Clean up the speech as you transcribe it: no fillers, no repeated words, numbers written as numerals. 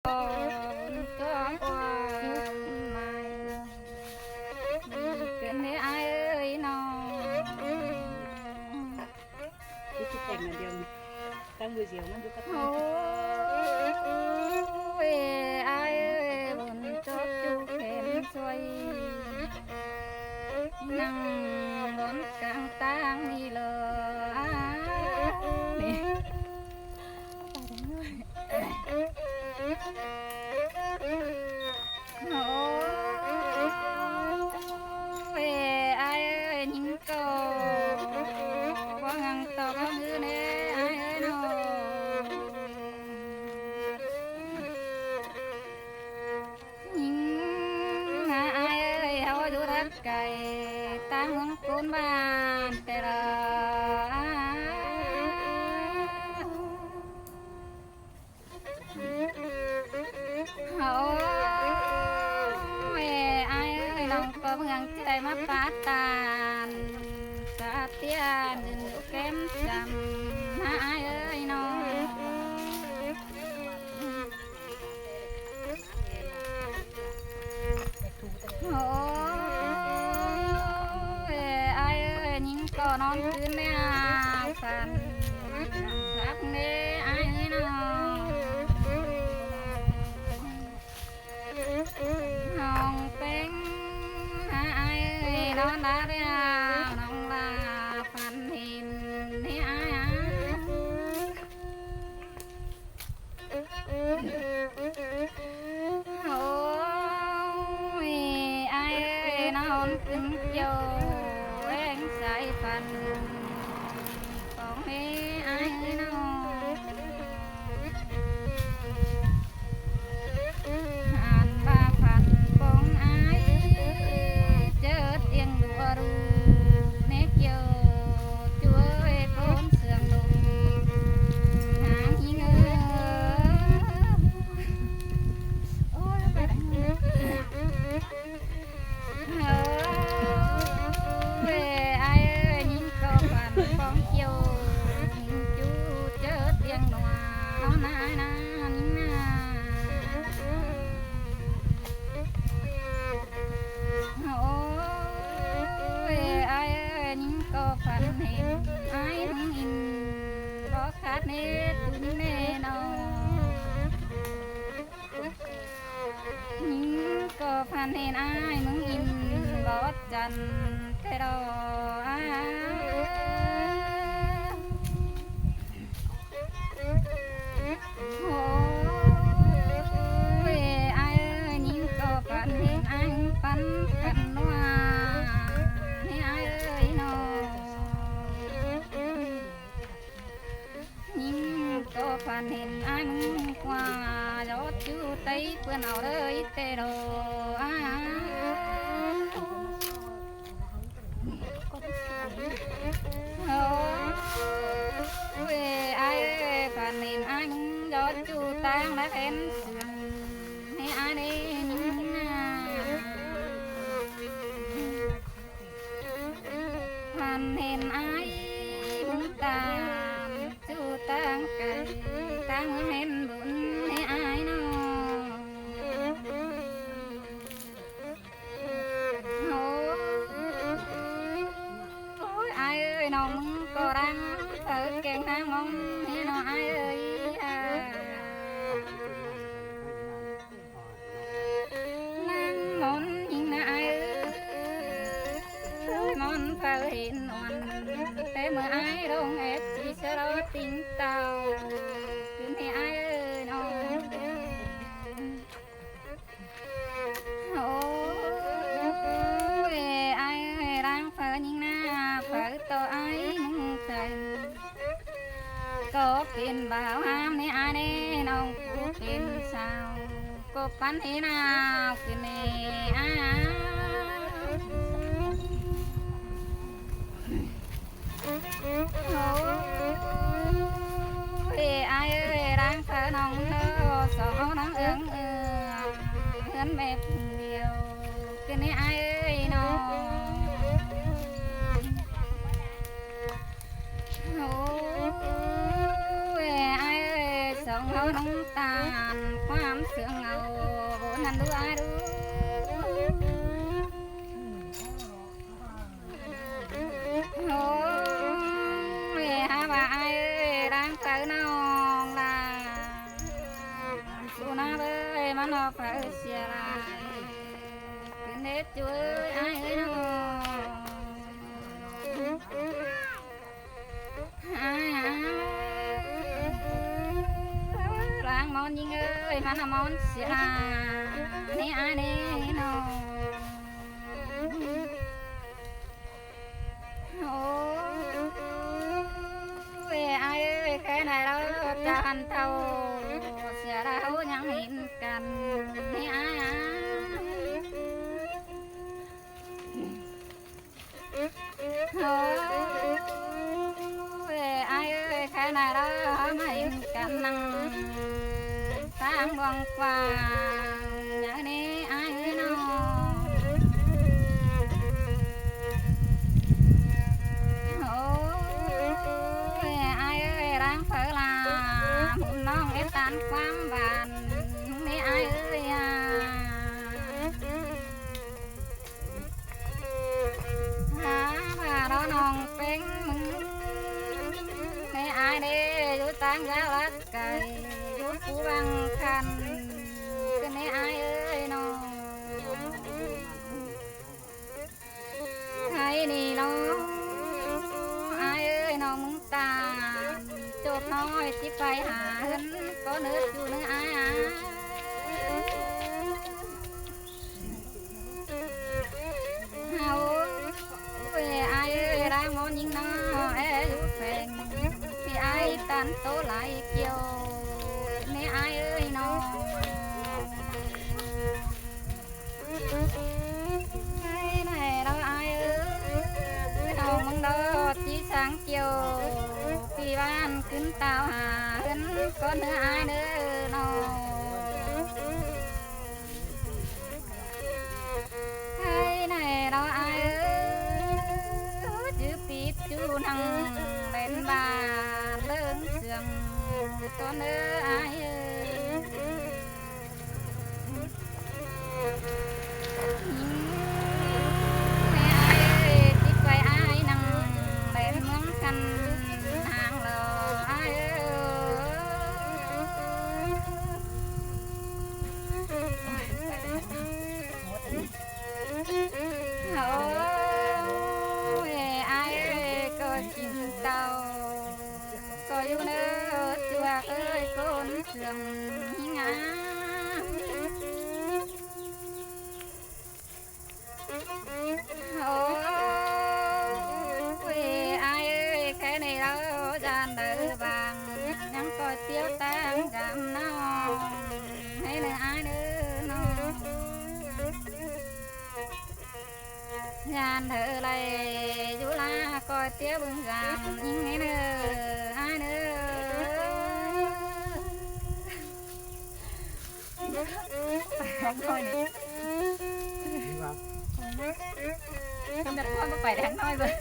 ตัวอ้วนใหม่เกินให้อายเอ้ยน้องที่สิแต่งอันเดียวนี่ตั้งมือเสียวมันอยู่กับ โอ้ยอายเอ้ยบนจบจูแขนสวยนั่งบนกลางตางนี่เลยนี่โอ้ยอายเอ้ยยิงก็ว่างังตอกเอามือเน่อายเอ้ยน้องยิงนะอายเอ้ยเอาอยู่รักไก่ตาเมืองโกนบ้านแต่ละโอ้ยอายเอ้ยน้องก็เมืองใจมาปาตานสาเตียนดินอยู่แก้มจำนะอายเอ้ยน้องโอ้ยอายเอ้ยยิงก็นอนคืนในอาฝันสักเน่อายเอ้ยน้องน้องเป็นอายเอ้ยนอนได้แล้วน้องลาฝันเห็นให้อายโอ้ยอายเอ้ยนอนขึ้นเกี่ยวแหวงสายฝันของให้อายเอ้ยน้องอ่านบาพันของอายเจอเตียงดัวรูเนกเกี่ยวช่วยพ้นเสื่อมลงหางหิงเอ้ยโอ้ยไปไหนเอ้ยอายเอ้ยยิงก็ฝันของเกี่ยวยิงจูเจอเตียงหนัวเอาหน้าหน้านิ่งหน้าโอ้ยอายเอ้ยยิงก็ฝันเห็นอายมึงอินบ่ขาดเน็ตตุนแน่นอนยิงก็ฝันเห็นอายมึงอินบ่จันแต่ดอกอายโอ้ยอายเอ้ยยิงก็ฝันเห็นอายฝันกันว่าให้อายเอ้ยน้องยิงก็ฝันเห็นอายมึงกว่ายอดอยู่ใต้เพื่อนเอาเลยแต่ดอกอายโอ้ยอายเอ้ยฝันเห็นอายมึงยอดอยู่ตางและเห็นเสื่อมให้อายได้ยินนะฝันเห็นอายมึงตามอยู่ตางไก่ตางเห็นบุญให้อายน้องโอ้ยอายเอ้ยน้องมึงก็รังเธอเก่งหางมองให้น้องอายเอ้ยนั่งมนยิงนะอายเอ้ยมนเฝ้าเห็นนวลแต่เมื่ออายลงแอบสิสรอติงเต่าคืนให้อายเอ้ยน้องโอ้ยอายเอ้ยรังเฝ้ายิงนะเฝ้าตัวอายมึงใส่ก็เป็นบ่าวห้ามให้อายแน่น้องกูเป็นสาวก็ปันให้นาวคืนให้อายโอ้ยอายเอ้ยรังเฝ้าน้องเด้อสาวน้องเอื้องเอื้อเพื่อนแม่ผู้เดียวคืนให้อายเอ้ยน้องโอ้ยอายเอ้ยสองเฮา น้องตาลความเสื่องเอาโบนันดูอาดูโอ้ยหาว่าไอ้ร่างเต้านองลาสุนาเบยมันออกไปเสียลายเป็นเด็ดช่วยไอ้น้องล้างมอนยิงเอ้ยมันมอนเสียลายนี่ไอ้นี่น้องโอ้ยไอ้เอ้ยแค่ไหนเราจะหันเท่าเสียเรายังเห็นกันนี่ไอ้โอ้ยไอ้เอ้ยแค่ไหนเราไม่เห็นกันนั่งทางดวงฟ้าอย่างนี้ไอ้น้องโอ้ยไอ้เอ้ยร่างเผลอลาหมุนน้องเอ็ดตันความบานนี่ไอ้เอ้ยหาว่าเราน้องเป็นมึงนี่ไอ้เด้อยู่ต่างยาลัดไก่อยู่ผู้บังคันก็นี่ไอ้เอ้ยน้องไอ้นี่น้องไอ้เอ้ยน้องมึงตาจบน้อยที่ไปหาเงินก็เนื้ออยู่เนื้อไอ้เอาเว้ยไอ้เอ้ยร่างมอนยิงน้อเอ้ยอยู่แฝงที่ไอ้ตันโตไหลเกี่ยวนี่ไอ้เอ้ยน้องไอ้ไหนเราไอ้เอ้ยน้องมึงดอจีสังเกี่ยวพี่บ้านขึ้นเตาหาเงินก็เนื้อไอ้เด้อน้องไอ้ไหนเราไอ้เอ้ยจื้อปีดจูนังเล่นบาเลิ่งเสื่อมก็เนื้อไอ้เอ้ยแม่ไอ้เอ้ยจิตไว้ไอ้นังเล่นเมืองกันทางรอไอ้เอ้ยโอ้ยไอ้เอ้ยก็ชิมเตาก็อยู่เนื้อจัวเอ้ยคนเสื่อมงามโอ้ยไอ้เอ้ยแค่นี้เราจานเดือบางยังก็เตี้ยวตังจำน้องให้เนื้อไอ้เนื้อน้องงานเธอเลยอยู่ลาก็เตี้ยวบึงกางยิงให้เนื้อไอ้เนื้อไปของน้อยนี่ ดีป่ะ กำลังพ่อมาไปทางน้อยเลย